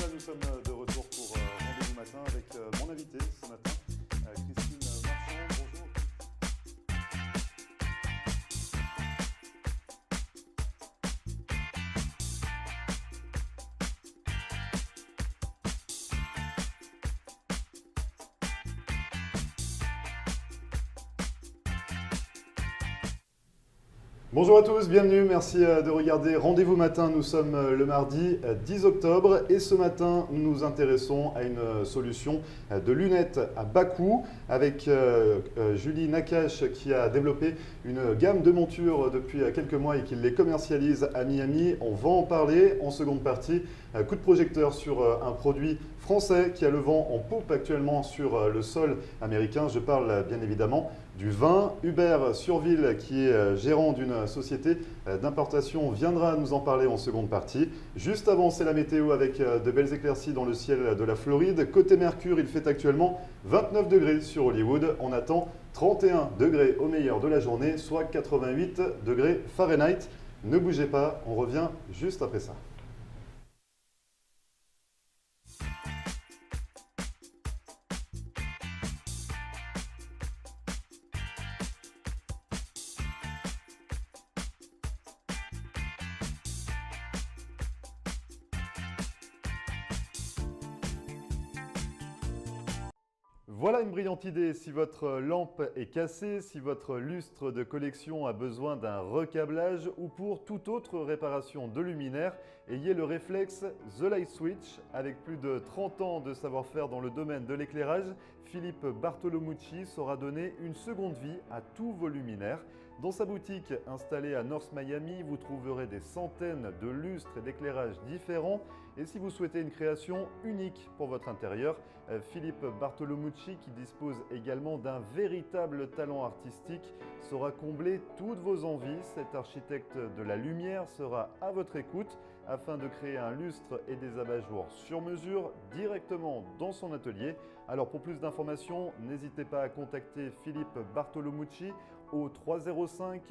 voilà, nous sommes de retour pour Rendez-vous Matin avec mon invité ce matin, Christine Marchand. Bonjour. Bonjour à tous, bienvenue, merci de regarder Rendez-vous Matin. Nous sommes le mardi 10 octobre et ce matin nous nous intéressons à une solution de lunettes à bas coût avec Julie Nakache qui a développé une gamme de montures depuis quelques mois et qui les commercialise à Miami. On va en parler en seconde partie. Coup de projecteur sur un produit français qui a le vent en poupe actuellement sur le sol américain. Je parle bien évidemment du vin. Hubert Surville, qui est gérant d'une société d'importation, viendra nous en parler en seconde partie. Juste avant, c'est la météo avec de belles éclaircies dans le ciel de la Floride. Côté Mercure, il fait actuellement 29 degrés sur Hollywood. On attend 31 degrés au meilleur de la journée, soit 88 degrés Fahrenheit. Ne bougez pas, on revient juste après ça. Voilà une brillante idée. Si votre lampe est cassée, si votre lustre de collection a besoin d'un recablage ou pour toute autre réparation de luminaire, ayez le réflexe The Light Switch. Avec plus de 30 ans de savoir-faire dans le domaine de l'éclairage, Philippe Bartolomucci saura donner une seconde vie à tous vos luminaires. Dans sa boutique installée à North Miami, vous trouverez des centaines de lustres et d'éclairages différents. Et si vous souhaitez une création unique pour votre intérieur, Philippe Bartolomucci, qui dispose également d'un véritable talent artistique, saura combler toutes vos envies. Cet architecte de la lumière sera à votre écoute afin de créer un lustre et des abat-jours sur mesure directement dans son atelier. Alors pour plus d'informations, n'hésitez pas à contacter Philippe Bartolomucci au 305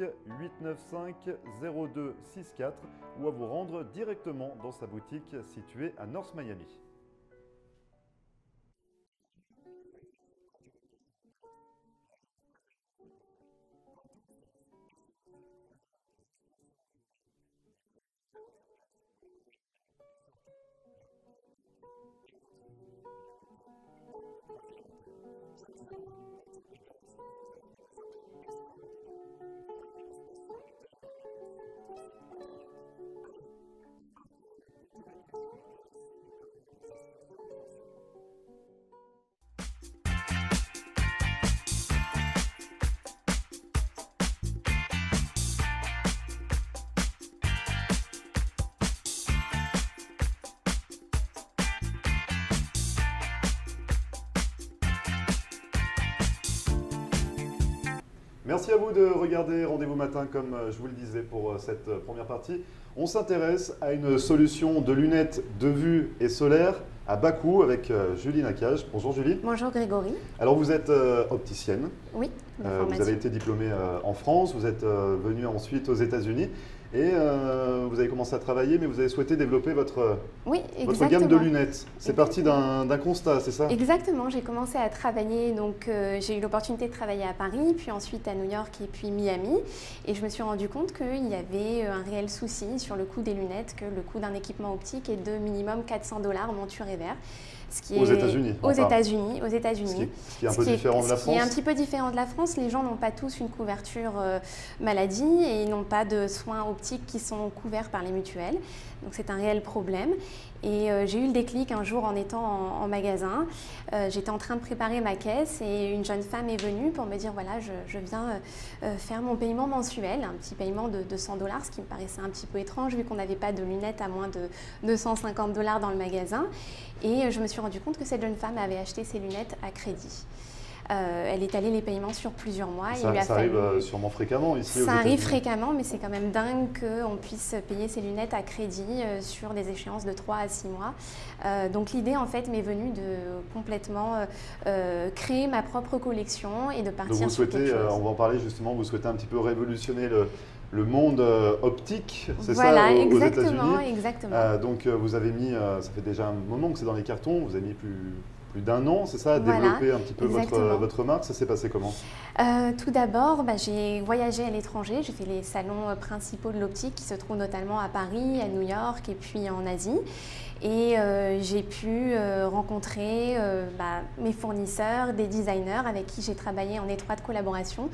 895 0264 ou à vous rendre directement dans sa boutique située à North Miami. Merci à vous de regarder Rendez-vous Matin comme je vous le disais pour cette première partie. On s'intéresse à une solution de lunettes de vue et solaire à bas coût avec Julie Nakache. Bonjour Julie. Bonjour Grégory. Alors vous êtes opticienne. Oui, vous avez été diplômée en France, vous êtes venue ensuite aux États-Unis et vous avez commencé à travailler, mais vous avez souhaité développer votre gamme de lunettes. C'est parti d'un constat, c'est ça? Exactement, j'ai commencé à travailler, donc j'ai eu l'opportunité de travailler à Paris, puis ensuite à New York et puis Miami. Et je me suis rendu compte qu'il y avait un réel souci sur le coût des lunettes, que le coût d'un équipement optique est de minimum 400 $, monture et verre. Aux États-Unis. Aux États-Unis. Ce qui est un peu différent de la France. Ce qui est un petit peu différent de la France. Les gens n'ont pas tous une couverture maladie et ils n'ont pas de soins optiques qui sont couverts par les mutuelles. Donc c'est un réel problème. Et j'ai eu le déclic un jour en étant en magasin. J'étais en train de préparer ma caisse et une jeune femme est venue pour me dire voilà, je viens faire mon paiement mensuel, un petit paiement de 200 $, ce qui me paraissait un petit peu étrange vu qu'on n'avait pas de lunettes à moins de 250 $ dans le magasin. Et je me suis rendu compte que cette jeune femme avait acheté ses lunettes à crédit. Elle étalait les paiements sur plusieurs mois. Ça arrive sûrement fréquemment ici aux Ça arrive États-Unis. fréquemment, mais c'est quand même dingue qu'on puisse payer ses lunettes à crédit sur des échéances de 3 à 6 mois. Donc l'idée en fait m'est venue de complètement créer ma propre collection et de partir Donc vous sur souhaitez, quelque chose. on va en parler justement, vous souhaitez un petit peu révolutionner le monde optique, c'est Voilà, ça, aux exactement, États-Unis. exactement. Donc vous avez mis, ça fait déjà un moment que c'est dans les cartons, vous avez mis plus d'un an, c'est ça, à Voilà, développer un petit peu exactement. votre marque. Ça s'est passé comment? Tout d'abord, j'ai voyagé à l'étranger, j'ai fait les salons principaux de l'optique qui se trouvent notamment à Paris, à New York et puis en Asie. Et j'ai pu rencontrer mes fournisseurs, des designers avec qui j'ai travaillé en étroite collaboration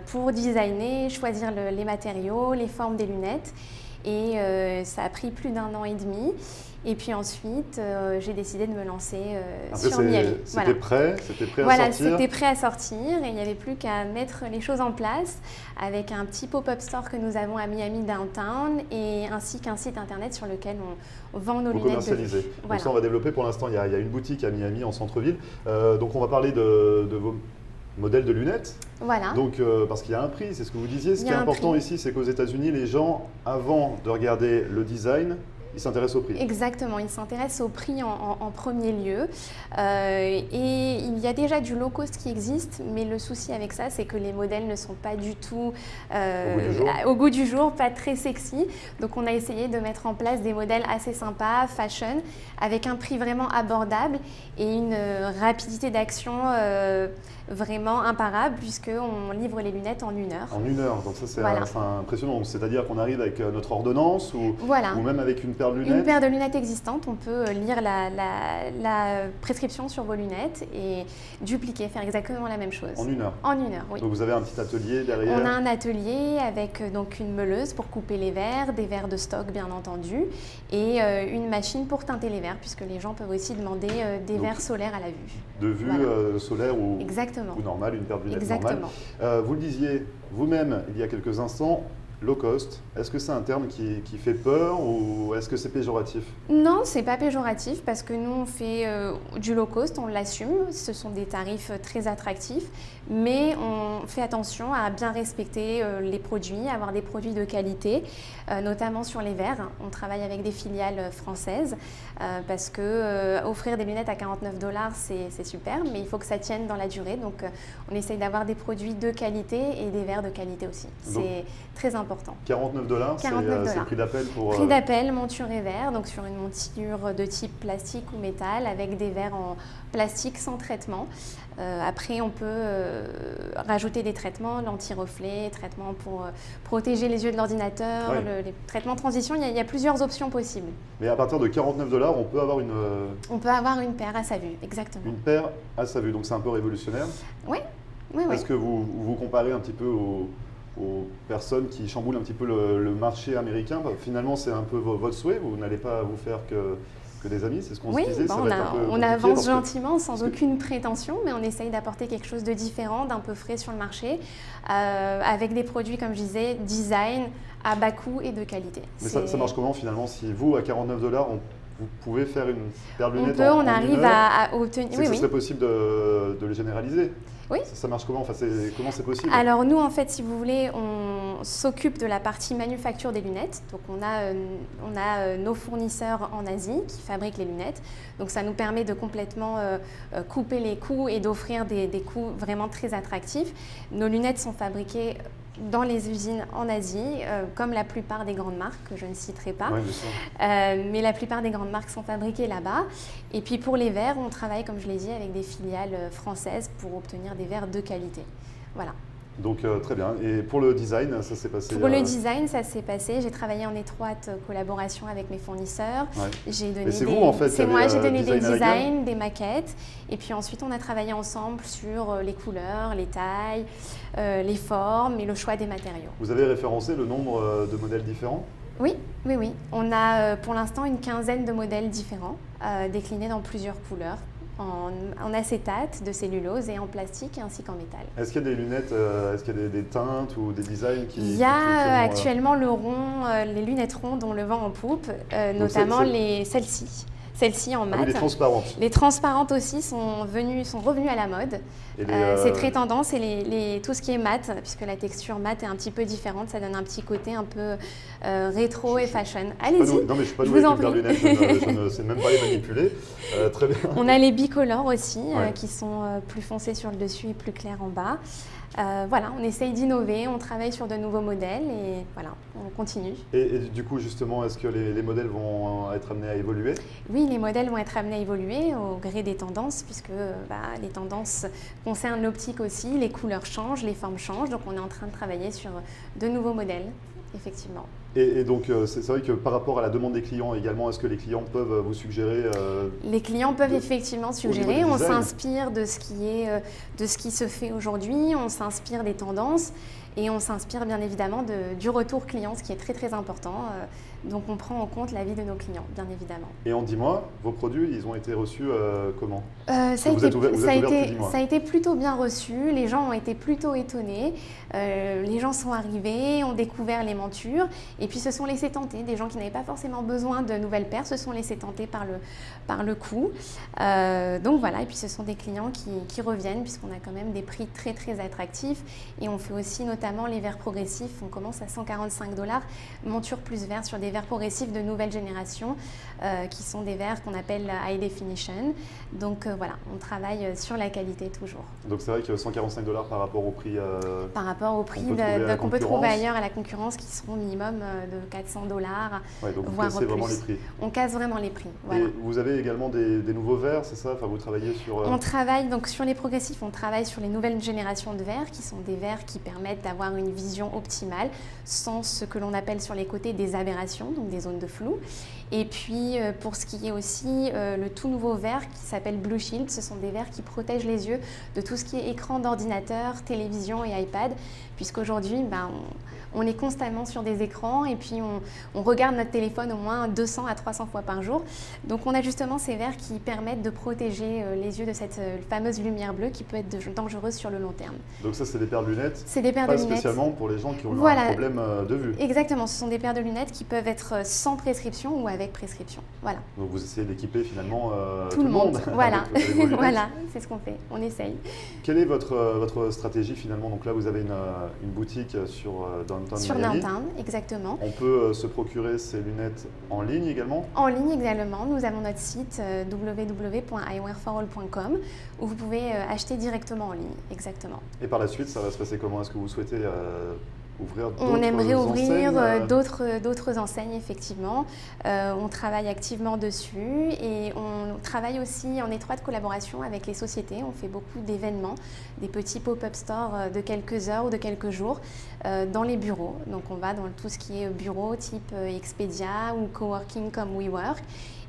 pour designer, choisir les matériaux, les formes des lunettes. Et ça a pris plus d'un an et demi. Et puis ensuite, j'ai décidé de me lancer sur Miami. C'était prêt à Voilà, sortir. c'était prêt à sortir et il n'y avait plus qu'à mettre les choses en place avec un petit pop-up store que nous avons à Miami Downtown et ainsi qu'un site internet sur lequel on vend nos lunettes. Commercialisées. Voilà. Donc ça, on va développer pour l'instant. Il y a une boutique à Miami en centre-ville. Donc on va parler de vos modèles de lunettes. Voilà. Donc, parce qu'il y a un prix, c'est ce que vous disiez. Ce qui est important ici, c'est qu'aux États-Unis, les gens, avant de regarder le design, ils s'intéressent au prix. Exactement, ils s'intéressent au prix en premier lieu. Et il y a déjà du low cost qui existe, mais le souci avec ça, c'est que les modèles ne sont pas du tout au goût du jour, pas très sexy. Donc on a essayé de mettre en place des modèles assez sympas, fashion, avec un prix vraiment abordable et une rapidité d'action vraiment imparable, puisqu'on livre les lunettes en 1 heure. En 1 heure, donc ça c'est Voilà. impressionnant. C'est-à-dire qu'on arrive avec notre ordonnance ou même avec une paire de lunettes. Une paire de lunettes existante, on peut lire la prescription sur vos lunettes et dupliquer, faire exactement la même chose. En 1 heure. En 1 heure, oui. Donc vous avez un petit atelier derrière. On a un atelier avec donc une meuleuse pour couper les verres, des verres de stock bien entendu, et une machine pour teinter les verres, puisque les gens peuvent aussi demander des verres solaires à la vue. De vue solaire ou normale, une paire de lunettes normale. Vous le disiez vous-même il y a quelques instants, low cost, est-ce que c'est un terme qui fait peur ou est-ce que c'est péjoratif? Non, c'est pas péjoratif parce que nous on fait du low cost, on l'assume, ce sont des tarifs très attractifs, mais on fait attention à bien respecter les produits, avoir des produits de qualité, notamment sur les verres. On travaille avec des filiales françaises parce que offrir des lunettes à 49 $ c'est super, mais il faut que ça tienne dans la durée, donc on essaye d'avoir des produits de qualité et des verres de qualité aussi. C'est très important. 49 $, c'est le prix d'appel pour… Prix d'appel, monture et verre, donc sur une monture de type plastique ou métal avec des verres en plastique sans traitement. Après, on peut rajouter des traitements, l'anti-reflet, traitements pour protéger les yeux de l'ordinateur, les traitements de transition, il y a plusieurs options possibles. Mais à partir de 49 $, on peut avoir une… On peut avoir une paire à sa vue, exactement. Une paire à sa vue, donc c'est un peu révolutionnaire. Oui. Est-ce que vous comparez un petit peu aux personnes qui chamboulent un petit peu le marché américain? Finalement, c'est un peu votre souhait, vous n'allez pas vous faire que des amis, c'est ce qu'on se disait. On avance gentiment, sans aucune prétention, mais on essaye d'apporter quelque chose de différent, d'un peu frais sur le marché, avec des produits, comme je disais, design, à bas coût et de qualité. Mais ça marche comment finalement? Si vous, à 49 $, vous pouvez faire une paire de lunettes on arrive à obtenir… Ce serait possible de le généraliser? Oui. Ça marche comment? Comment c'est possible? Alors nous, en fait, si vous voulez, on s'occupe de la partie manufacture des lunettes. Donc on a nos fournisseurs en Asie qui fabriquent les lunettes. Donc ça nous permet de complètement couper les coûts et d'offrir des coûts vraiment très attractifs. Nos lunettes sont fabriquées dans les usines en Asie, comme la plupart des grandes marques, que je ne citerai pas. Oui, bien sûr. Mais la plupart des grandes marques sont fabriquées là-bas. Et puis pour les verres, on travaille, comme je l'ai dit, avec des filiales françaises pour obtenir des verres de qualité. Voilà. Donc très bien. Et pour le design, ça s'est passé? Pour le design, ça s'est passé. J'ai travaillé en étroite collaboration avec mes fournisseurs. J'ai donné des designs, des maquettes. Et puis ensuite, on a travaillé ensemble sur les couleurs, les tailles, les formes et le choix des matériaux. Vous avez référencé le nombre de modèles différents? Oui. On a pour l'instant une quinzaine de modèles différents, déclinés dans plusieurs couleurs, en acétate, de cellulose et en plastique ainsi qu'en métal. Est-ce qu'il y a des lunettes, est-ce qu'il y a des teintes ou des designs qui… Il y a actuellement le rond, les lunettes rondes, on le vend en poupe, notamment celles-ci. Celles-ci en mat. Les transparentes. Les transparentes aussi sont revenues à la mode. C'est très tendance et tout ce qui est mat, puisque la texture mat est un petit peu différente, ça donne un petit côté un peu rétro et fashion. Allez-y. Non mais je suis pas doué avec une paire de lunettes, je ne sais même pas les manipuler. Très bien. On a les bicolores aussi, qui sont plus foncés sur le dessus et plus clairs en bas. Voilà, on essaye d'innover, on travaille sur de nouveaux modèles et voilà, on continue. Et du coup, justement, est-ce que les modèles vont être amenés à évoluer? Oui, les modèles vont être amenés à évoluer au gré des tendances puisque les tendances concernent l'optique aussi, les couleurs changent, les formes changent, donc on est en train de travailler sur de nouveaux modèles, effectivement. Et donc, c'est vrai que par rapport à la demande des clients également, est-ce que les clients peuvent vous suggérer Les clients peuvent effectivement suggérer, on design. s'inspire de ce qui se fait aujourd'hui, on s'inspire des tendances et on s'inspire bien évidemment du retour client, ce qui est très très important. Donc on prend en compte l'avis de nos clients, bien évidemment. Et en 10 mois, vos produits, ils ont été reçus comment? Ça a a été plutôt bien reçu, les gens ont été plutôt étonnés, les gens sont arrivés, ont découvert les montures et puis se sont laissés tenter. Des gens qui n'avaient pas forcément besoin de nouvelles paires se sont laissés tenter par le coût. Donc voilà, et puis ce sont des clients qui reviennent puisqu'on a quand même des prix très très attractifs et on fait aussi notamment les verres progressifs. On commence à 145 $, monture plus verre sur des verres progressifs de nouvelle génération qui sont des verres qu'on appelle High Definition. Donc voilà, on travaille sur la qualité toujours. Donc c'est vrai que 145 $ par rapport au prix par rapport au prix qu'on peut trouver ailleurs à la concurrence qui seront minimum de 400 $, ouais, donc voire vous cassez plus. vraiment les prix. On casse vraiment les prix. Voilà. Et vous avez également des nouveaux verres, c'est ça? Enfin, vous travaillez sur… On travaille donc sur les progressifs, on travaille sur les nouvelles générations de verres qui sont des verres qui permettent d'avoir une vision optimale sans ce que l'on appelle sur les côtés des aberrations, donc des zones de flou. Et puis pour ce qui est aussi le tout nouveau verre qui s'appelle Blue Shield, ce sont des verres qui protègent les yeux de tout ce qui est écran d'ordinateur, télévision et iPad, puisqu'aujourd'hui on est constamment sur des écrans et puis on regarde notre téléphone au moins 200 à 300 fois par jour. Donc on a justement ces verres qui permettent de protéger les yeux de cette fameuse lumière bleue qui peut être dangereuse sur le long terme. Donc ça, c'est des paires de lunettes? C'est des paires de lunettes. Pas spécialement pour les gens qui ont voilà. un problème de vue? Exactement, ce sont des paires de lunettes qui peuvent être sans prescription ou avec prescription. Voilà. Donc vous essayez d'équiper finalement tout le monde. Voilà, voilà, c'est ce qu'on fait, on essaye. Quelle est votre stratégie finalement? Donc là, vous avez une boutique sur Downtown Sur Miami. Downtown, exactement. On peut se procurer ces lunettes en ligne également? En ligne également, nous avons notre site www.eyewearforall.com où vous pouvez acheter directement en ligne, exactement. Et par la suite, ça va se passer comment? Est-ce que vous souhaitez ouvrir d'autres On aimerait ouvrir enseignes d'autres enseignes, effectivement. On travaille activement dessus et on travaille aussi en étroite collaboration avec les sociétés. On fait beaucoup d'événements, des petits pop-up stores de quelques heures ou de quelques jours dans les bureaux. Donc on va dans tout ce qui est bureau type Expedia ou coworking comme WeWork.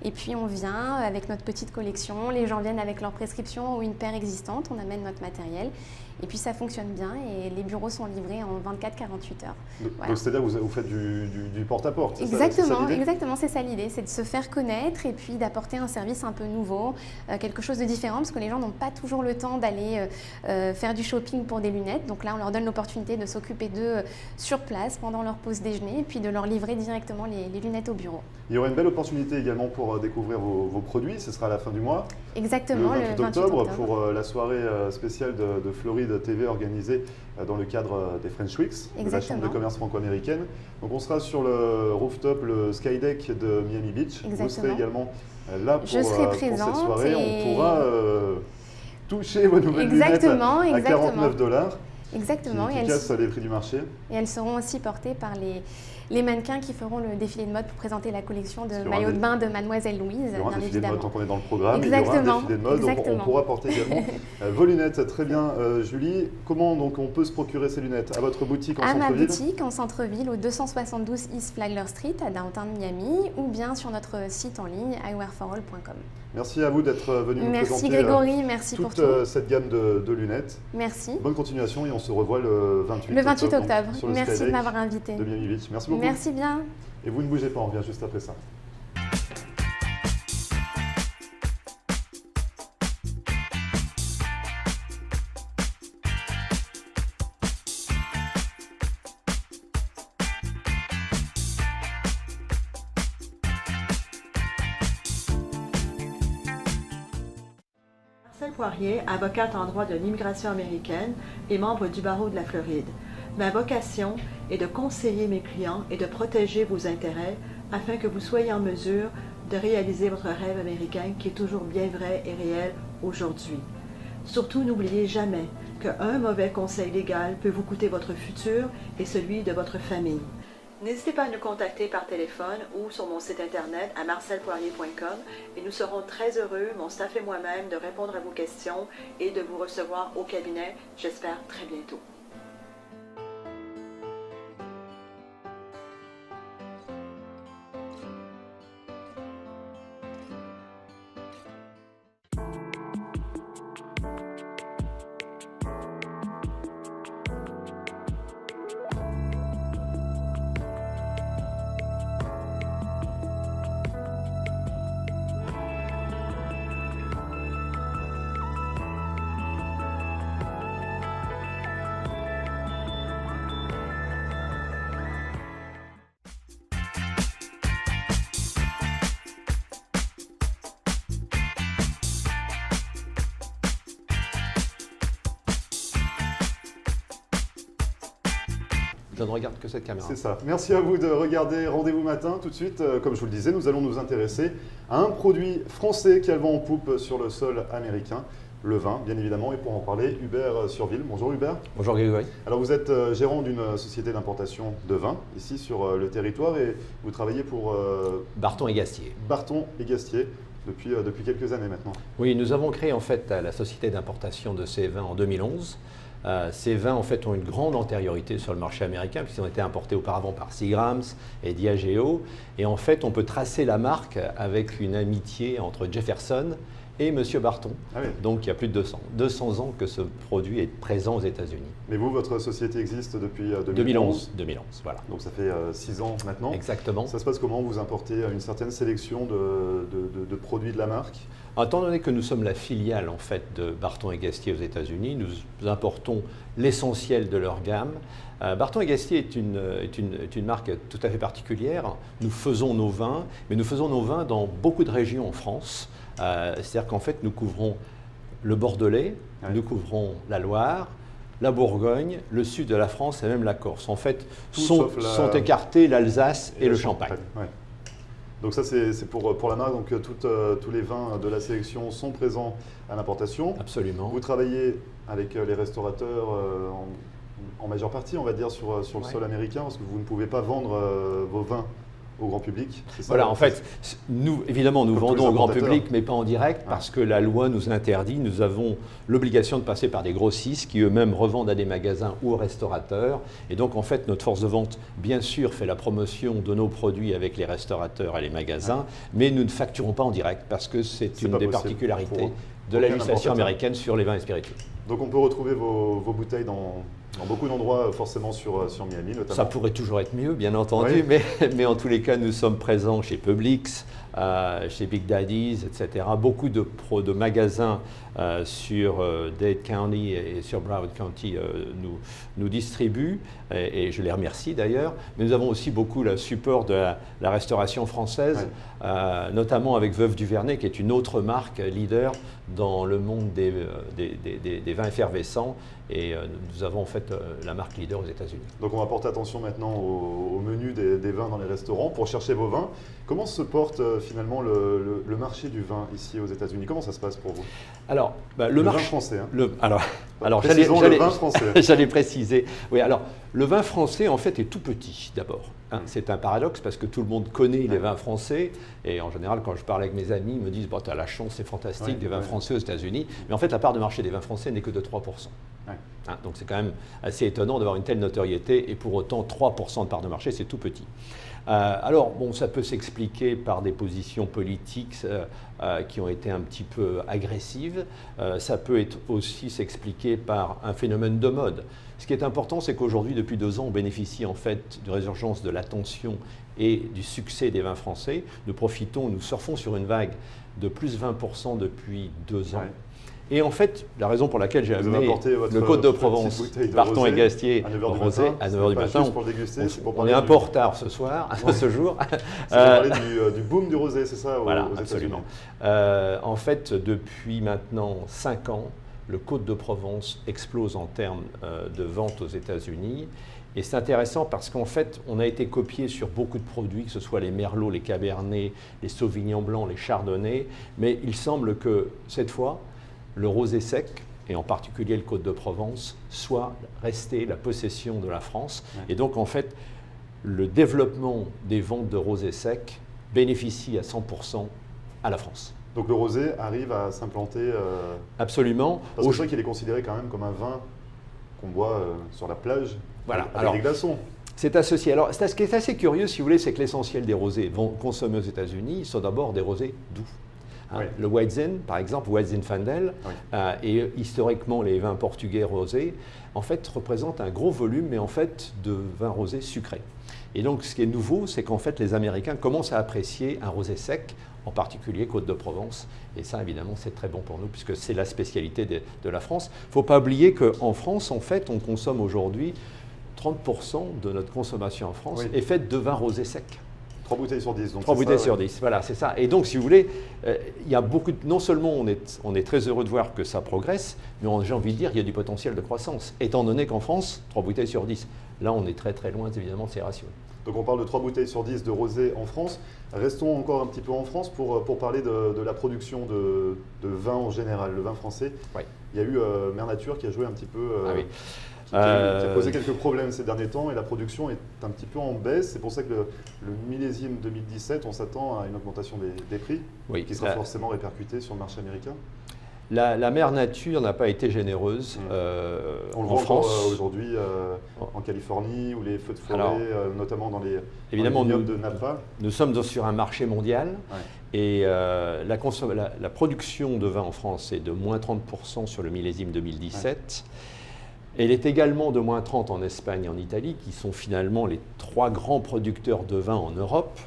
Et puis on vient avec notre petite collection, les gens viennent avec leur prescription ou une paire existante, on amène notre matériel et puis ça fonctionne bien et les bureaux sont livrés en 24-48 heures. Voilà. Donc c'est-à-dire que vous faites du porte-à-porte? Exactement, c'est ça l'idée, c'est de se faire connaître et puis d'apporter un service un peu nouveau, quelque chose de différent parce que les gens n'ont pas toujours le temps d'aller faire du shopping pour des lunettes. Donc là on leur donne l'opportunité de s'occuper d'eux sur place pendant leur pause déjeuner et puis de leur livrer directement les lunettes au bureau. Il y aura une belle opportunité également pour découvrir vos produits, ce sera à la fin du mois. Exactement, le 28 octobre pour la soirée spéciale de Floride TV organisée dans le cadre des French Weeks, de la Chambre de commerce franco-américaine. Donc on sera sur le rooftop, le Skydeck de Miami Beach. Exactement. Vous serez également là pour cette soirée. Et on pourra toucher vos nouvelles lunettes à 49 $. Exactement. Qui casse les prix du marché. Et elles seront aussi portées par les mannequins qui feront le défilé de mode pour présenter la collection de maillots de bain de Mademoiselle Louise. Il y aura un défilé évidemment. de mode tant qu'on est dans le programme. Exactement. Il y aura un défilé de mode, donc on pourra porter également vos lunettes. Très bien, Julie. Comment donc on peut se procurer ces lunettes? À votre boutique en centre-ville? À ma boutique en centre-ville, au 272 East Flagler Street, à Downtown Miami, ou bien sur notre site en ligne, eyewearforall.com. Merci à vous d'être venu nous présenter Grégory, merci pour tout. cette gamme de lunettes. Merci. Bonne continuation et on se revoit le 28 octobre. Merci Skydeck de m'avoir invité. De Miami Beach. Merci beaucoup. Merci bien. Et vous ne bougez pas, on revient juste après ça. Marcelle Poirier, avocate en droit de l'immigration américaine et membre du barreau de la Floride. Ma vocation est de conseiller mes clients et de protéger vos intérêts afin que vous soyez en mesure de réaliser votre rêve américain qui est toujours bien vrai et réel aujourd'hui. Surtout, n'oubliez jamais qu'un mauvais conseil légal peut vous coûter votre futur et celui de votre famille. N'hésitez pas à nous contacter par téléphone ou sur mon site internet à marcelpoirier.com et nous serons très heureux, mon staff et moi-même, de répondre à vos questions et de vous recevoir au cabinet, j'espère très bientôt. Je ne regarde que cette caméra. C'est ça. Merci à vous de regarder Rendez-vous Matin. Tout de suite, comme je vous le disais, nous allons nous intéresser à un produit français qui a le vent en poupe sur le sol américain, le vin, bien évidemment. Et pour en parler, Hubert Surville. Bonjour Hubert. Bonjour Grégory. Alors vous êtes gérant d'une société d'importation de vin ici sur le territoire et vous travaillez pour Barton et Gastier. Barton et Gastier depuis quelques années maintenant. Oui, nous avons créé en fait la société d'importation de ces vins en 2011. Ces vins en fait ont une grande antériorité sur le marché américain puisqu'ils ont été importés auparavant par Seagram's et Diageo. Et en fait, on peut tracer la marque avec une amitié entre Jefferson et Monsieur Barton. Ah oui. Donc il y a plus de 200 ans que ce produit est présent aux États-Unis. Mais vous, votre société existe depuis 2011, voilà. Donc ça fait 6 ans maintenant. Exactement. Ça se passe comment? Vous importez une certaine sélection de produits de la marque? Étant donné que nous sommes la filiale en fait de Barton et Gastier aux États-Unis, nous importons l'essentiel de leur gamme. Barton et Gastier est une marque tout à fait particulière. Nous faisons nos vins, mais nous faisons nos vins dans beaucoup de régions en France. C'est-à-dire qu'en fait, nous couvrons le Bordelais, nous couvrons la Loire, la Bourgogne, le sud de la France et même la Corse. En fait, sont écartés l'Alsace et le Champagne. Ouais. Donc ça, c'est pour la marque. Donc tous les vins de la sélection sont présents à l'importation. Absolument. Vous travaillez avec les restaurateurs en majeure partie, on va dire, sur le sol américain, parce que vous ne pouvez pas vendre vos vins au grand public. Ça, voilà, en fait, nous vendons au grand public, mais pas en direct, Ah. parce que la loi nous interdit. Nous avons l'obligation de passer par des grossistes qui eux-mêmes revendent à des magasins ou aux restaurateurs. Et donc, en fait, notre force de vente, bien sûr, fait la promotion de nos produits avec les restaurateurs et les magasins, mais nous ne facturons pas en direct, parce que c'est une des particularités de la législation américaine sur les vins et spiritueux. Donc on peut retrouver vos bouteilles dans beaucoup d'endroits, forcément sur Miami notamment. Ça pourrait toujours être mieux, bien entendu, mais en tous les cas, nous sommes présents chez Publix, chez Big Daddy's, etc. Beaucoup de magasins sur Dade County et sur Broward County nous distribuent, et je les remercie d'ailleurs. Mais nous avons aussi beaucoup le support de la restauration française, notamment avec Veuve Duvernay, qui est une autre marque leader dans le monde des vins effervescents. Et nous avons en fait la marque leader aux États-Unis. Donc on va porter attention maintenant au menu des vins dans les restaurants pour chercher vos vins. Comment se porte finalement le marché du vin ici aux États-Unis? Comment ça se passe pour vous? Alors, le vin français. Hein. Alors j'allais préciser. Oui, alors le vin français en fait est tout petit d'abord. Hein. C'est un paradoxe parce que tout le monde connaît les vins français et en général quand je parle avec mes amis ils me disent bon, tu as la chance, c'est fantastique des vins français aux États-Unis. Mais en fait la part de marché des vins français n'est que de 3%. Hein, donc c'est quand même assez étonnant d'avoir une telle notoriété et pour autant 3% de part de marché, c'est tout petit. Alors bon, ça peut s'expliquer par des positions politiques qui ont été un petit peu agressives. Ça peut aussi s'expliquer par un phénomène de mode. Ce qui est important, c'est qu'aujourd'hui, depuis 2 ans, on bénéficie en fait de résurgence de l'attention et du succès des vins français. Nous surfons sur une vague de plus 20% depuis 2 ans. Et en fait, la raison pour laquelle j'ai amené le Côte de Provence, Barton et Gastier, rosé à 9h du matin, on est un peu en retard ce soir, ce jour. C'est pour parler du boom du rosé, c'est ça? Voilà, absolument. En fait, depuis maintenant 5 ans, le Côte de Provence explose en termes de vente aux États-Unis. Et c'est intéressant parce qu'en fait, on a été copié sur beaucoup de produits, que ce soit les merlots, les cabernets, les sauvignons blancs, les chardonnays. Mais il semble que cette fois, le rosé sec et en particulier le Côte de Provence, soit resté la possession de la France. Et donc, en fait, le développement des ventes de rosé sec bénéficie à 100% à la France. Donc le rosé arrive à s'implanter Absolument. Parce que c'est vrai qu'il est considéré quand même comme un vin qu'on boit sur la plage, voilà. avec Alors, des glaçons. C'est associé. Alors, ce qui est assez curieux, si vous voulez, c'est que l'essentiel des rosés consommés aux États-Unis sont d'abord des rosés doux. Oui. Le Weizen, par exemple, Weizenfendel, Oui. et historiquement les vins portugais rosés, en fait, représentent un gros volume, mais en fait, de vins rosés sucrés. Et donc, ce qui est nouveau, c'est qu'en fait, les Américains commencent à apprécier un rosé sec, en particulier Côte de Provence. Et ça, évidemment, c'est très bon pour nous, puisque c'est la spécialité de la France. Il ne faut pas oublier qu'en France, en fait, on consomme aujourd'hui 30% de notre consommation en France est faite de vins rosés secs. 3 bouteilles sur 10. Donc 3 bouteilles sur 10, voilà, c'est ça. Et donc, si vous voulez, il y a beaucoup non seulement on est très heureux de voir que ça progresse, mais j'ai envie de dire qu'il y a du potentiel de croissance, étant donné qu'en France, 3 bouteilles sur 10. Là, on est très très loin, évidemment, de ces ratios. Donc on parle de 3 bouteilles sur 10 de rosé en France. Restons encore un petit peu en France pour parler de la production de vin en général, le vin français. Oui. Il y a eu Mère Nature qui a joué un petit peu... Ah oui. Qui a posé quelques problèmes ces derniers temps et la production est un petit peu en baisse. C'est pour ça que le millésime 2017, on s'attend à une augmentation des prix qui sera forcément répercutée sur le marché américain. La Mère Nature n'a pas été généreuse on le en voit France. Aujourd'hui en Californie ou les feux de forêt, notamment dans les vignobles de Napa. Nous sommes sur un marché mondial et la production de vin en France est de moins 30% sur le millésime 2017. Elle est également de moins 30 en Espagne et en Italie, qui sont finalement les 3 grands producteurs de vin en Europe.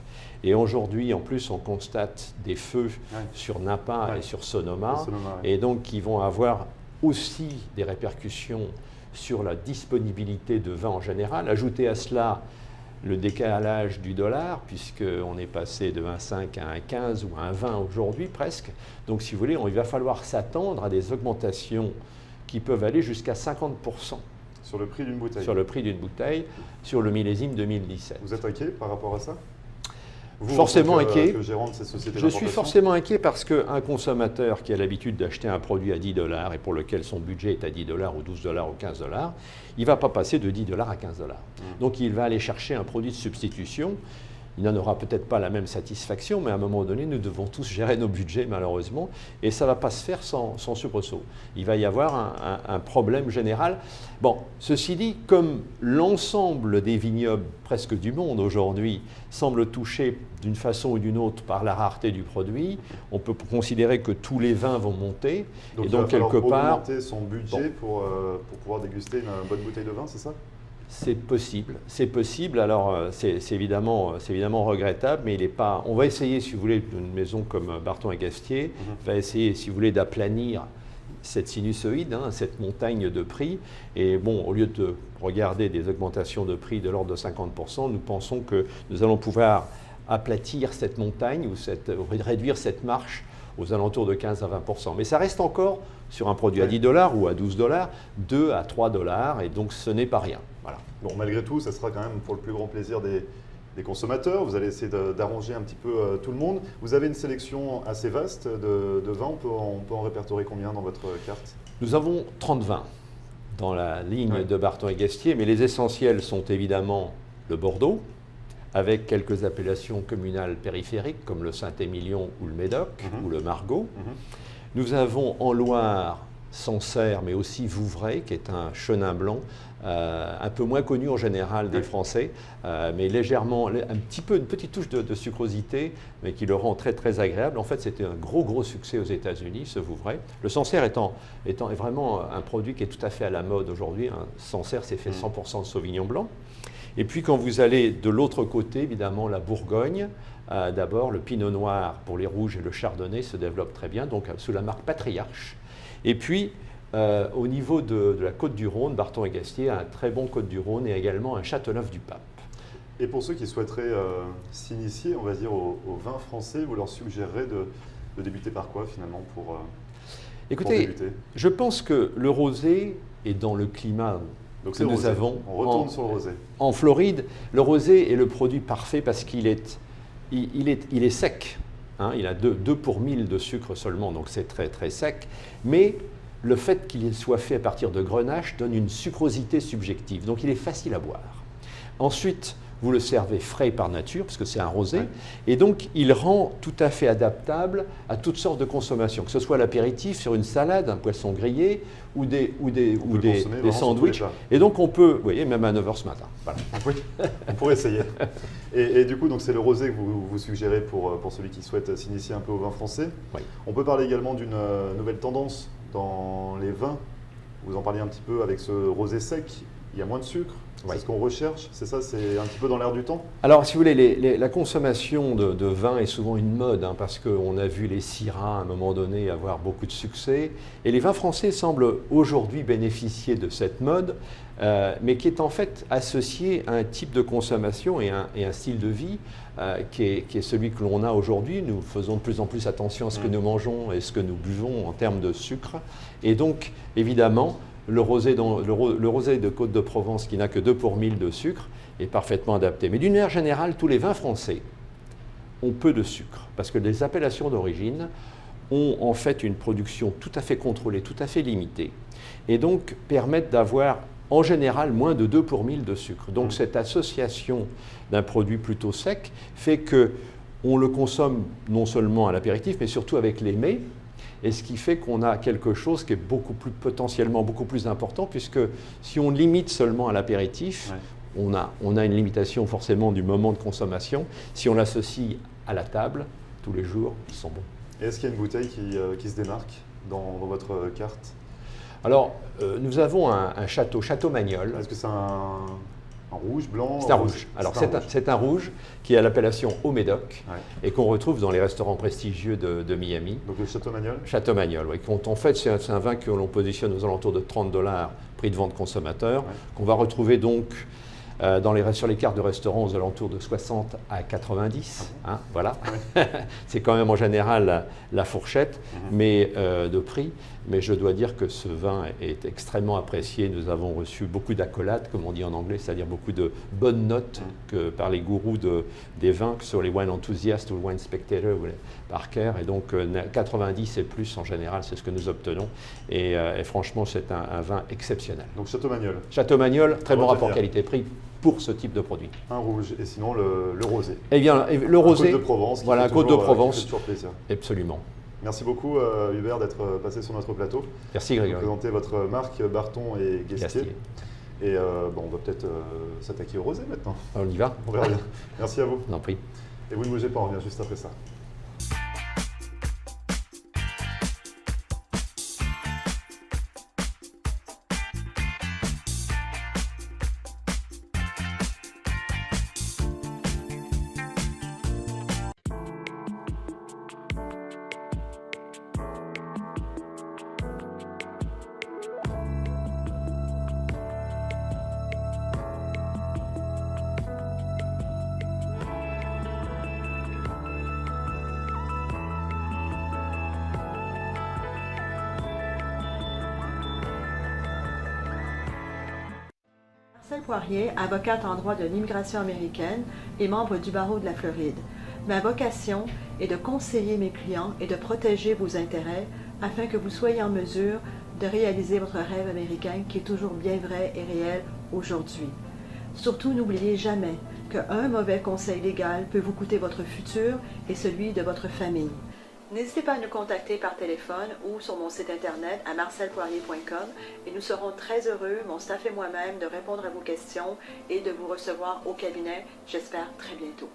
Et aujourd'hui, en plus, on constate des feux sur Napa et sur Sonoma, et donc qui vont avoir aussi des répercussions sur la disponibilité de vin en général. Ajoutez à cela le décalage du dollar, puisqu'on est passé de 1,5 à 1,15 ou à 1,20 aujourd'hui presque. Donc, si vous voulez, il va falloir s'attendre à des augmentations qui peuvent aller jusqu'à 50%. Sur le prix d'une bouteille. Sur le prix d'une bouteille, sur le millésime 2017. Vous êtes inquiet par rapport à ça? Vous, forcément inquiet. Gérant de ces sociétés je suis forcément inquiet parce qu'un consommateur qui a l'habitude d'acheter un produit à 10 $ et pour lequel son budget est à 10 $ ou 12 $ ou 15 $, il ne va pas passer de 10 $ à 15 $. Donc il va aller chercher un produit de substitution. Il n'en aura peut-être pas la même satisfaction, mais à un moment donné, nous devons tous gérer nos budgets, malheureusement, et ça ne va pas se faire sans soubresaut. Il va y avoir un problème général. Bon, ceci dit, comme l'ensemble des vignobles presque du monde aujourd'hui semble touché d'une façon ou d'une autre par la rareté du produit, on peut considérer que tous les vins vont monter. Donc, et donc quelque part, augmenter son budget pour pouvoir déguster une bonne bouteille de vin, c'est ça? C'est possible, c'est possible. Alors c'est évidemment regrettable, mais il est pas. On va essayer, si vous voulez, une maison comme Barton et Gastier va essayer, si vous voulez, d'aplanir cette sinusoïde, cette montagne de prix. Et bon, au lieu de regarder des augmentations de prix de l'ordre de 50%, nous pensons que nous allons pouvoir aplatir cette montagne ou réduire cette marche aux alentours de 15 à 20%. Mais ça reste encore sur un produit à 10 $ ou à 12 $, 2 à 3 $, et donc ce n'est pas rien. Voilà. Bon, malgré tout, ça sera quand même pour le plus grand plaisir des consommateurs. Vous allez essayer d'arranger un petit peu tout le monde. Vous avez une sélection assez vaste de vins. On peut en répertorier combien dans votre carte? Nous avons 30 vins dans la ligne de Barton et Gastier, mais les essentiels sont évidemment le Bordeaux, avec quelques appellations communales périphériques comme le Saint-Émilion ou le Médoc ou le Margaux. Nous avons en Loire Sancerre, mais aussi Vouvray, qui est un chenin blanc, un peu moins connu en général des Français, mais légèrement, une petite touche de sucrosité, mais qui le rend très très agréable. En fait, c'était un gros succès aux États-Unis, ce Vouvray. Le Sancerre est vraiment un produit qui est tout à fait à la mode aujourd'hui. Sancerre, c'est fait 100% de Sauvignon blanc. Et puis quand vous allez de l'autre côté, évidemment, la Bourgogne, d'abord le Pinot Noir pour les rouges et le Chardonnay se développe très bien, donc sous la marque Patriarche. Et puis, au niveau de la Côte-du-Rhône, Barton et Gastier a un très bon Côte-du-Rhône et également un Châteauneuf-du-Pape. Et pour ceux qui souhaiteraient s'initier, on va dire, au vin français, vous leur suggérerez de débuter par quoi finalement pour débuter? Je pense que le rosé est dans le climat donc que nous avons. On retourne sur le rosé. En Floride, le rosé est le produit parfait parce qu'il est sec. Il a 2 pour 1000 de sucre seulement, donc c'est très très sec. Mais le fait qu'il soit fait à partir de grenache donne une sucrosité subjective, donc il est facile à boire. Ensuite, vous le servez frais par nature, parce que c'est un rosé, et donc il rend tout à fait adaptable à toutes sortes de consommations, que ce soit l'apéritif sur une salade, un poisson grillé, ou des sandwichs. Et donc on peut, vous voyez, même à 9h ce matin. Voilà. Oui, on pourrait essayer. Et du coup, c'est le rosé que vous suggérez pour celui qui souhaite s'initier un peu au vin français. Oui. On peut parler également d'une nouvelle tendance dans les vins. Vous en parliez un petit peu avec ce rosé sec, il y a moins de sucre. C'est ce qu'on recherche, c'est ça, c'est un petit peu dans l'air du temps? Alors, si vous voulez, la consommation de vin est souvent une mode, parce qu'on a vu les Syrah à un moment donné avoir beaucoup de succès. Et les vins français semblent aujourd'hui bénéficier de cette mode, mais qui est en fait associée à un type de consommation et un style de vie qui est celui que l'on a aujourd'hui. Nous faisons de plus en plus attention à ce que nous mangeons et ce que nous buvons en termes de sucre. Et donc, évidemment, le rosé de Côte-de-Provence, qui n'a que 2 pour 1000 de sucre, est parfaitement adapté. Mais d'une manière générale, tous les vins français ont peu de sucre, parce que les appellations d'origine ont en fait une production tout à fait contrôlée, tout à fait limitée, et donc permettent d'avoir en général moins de 2 pour 1000 de sucre. Donc cette association d'un produit plutôt sec fait qu'on le consomme non seulement à l'apéritif, mais surtout avec les mets. Et ce qui fait qu'on a quelque chose qui est potentiellement beaucoup plus important, puisque si on limite seulement à l'apéritif, on a une limitation forcément du moment de consommation. Si on l'associe à la table, tous les jours, ils sont bons. Et est-ce qu'il y a une bouteille qui se démarque dans votre carte? Alors, nous avons un Château Magnol. Est-ce que c'est un rouge, blanc? C'est un rouge. Alors, c'est un rouge qui a l'appellation Haut-Médoc et qu'on retrouve dans les restaurants prestigieux de Miami. Donc le Château Magnol? Château Magnol, oui. En fait, c'est un vin que l'on positionne aux alentours de $30, prix de vente consommateur, qu'on va retrouver donc sur les cartes de restaurants aux alentours de 60 à 90. Voilà. C'est quand même en général la fourchette mais, de prix. Mais je dois dire que ce vin est extrêmement apprécié. Nous avons reçu beaucoup d'accolades, comme on dit en anglais, c'est-à-dire beaucoup de bonnes notes par les gourous des vins, que sur les Wine Enthusiasts ou le Wine Spectator ou les Parker. Et donc 90 et plus en général, c'est ce que nous obtenons. Et franchement, c'est un vin exceptionnel. Donc Château Magnol. Château Magnol, très bon rapport qualité-prix pour ce type de produit. Un rouge, et sinon le rosé. Eh bien, le rosé. Côte-de-Provence. Voilà, Côte-de-Provence. Qui fait toujours plaisir. Absolument. Merci beaucoup Hubert d'être passé sur notre plateau. Merci Grégory. Vous présentez votre marque Barton et Guestier. Et on va peut-être s'attaquer au rosé maintenant. On y va. On verra bien. Merci à vous. Je vous en prie. Et vous ne bougez pas, on revient juste après ça. Marcel Poirier, avocate en droit de l'immigration américaine et membre du barreau de la Floride. Ma vocation est de conseiller mes clients et de protéger vos intérêts afin que vous soyez en mesure de réaliser votre rêve américain qui est toujours bien vrai et réel aujourd'hui. Surtout, n'oubliez jamais qu'un mauvais conseil légal peut vous coûter votre futur et celui de votre famille. N'hésitez pas à nous contacter par téléphone ou sur mon site internet à marcelpoirier.com et nous serons très heureux, mon staff et moi-même, de répondre à vos questions et de vous recevoir au cabinet, j'espère très bientôt.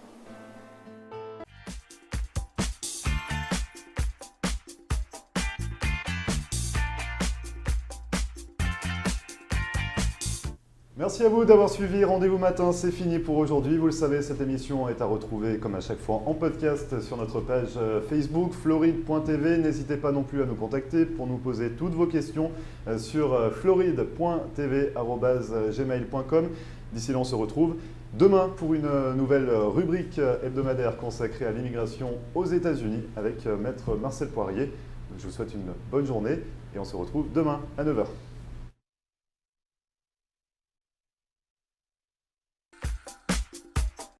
Merci à vous d'avoir suivi Rendez-vous Matin, c'est fini pour aujourd'hui. Vous le savez, cette émission est à retrouver comme à chaque fois en podcast sur notre page Facebook floride.tv. N'hésitez pas non plus à nous contacter pour nous poser toutes vos questions sur floride.tv@gmail.com. D'ici là, on se retrouve demain pour une nouvelle rubrique hebdomadaire consacrée à l'immigration aux États-Unis avec Maître Marcel Poirier. Je vous souhaite une bonne journée et on se retrouve demain à 9h.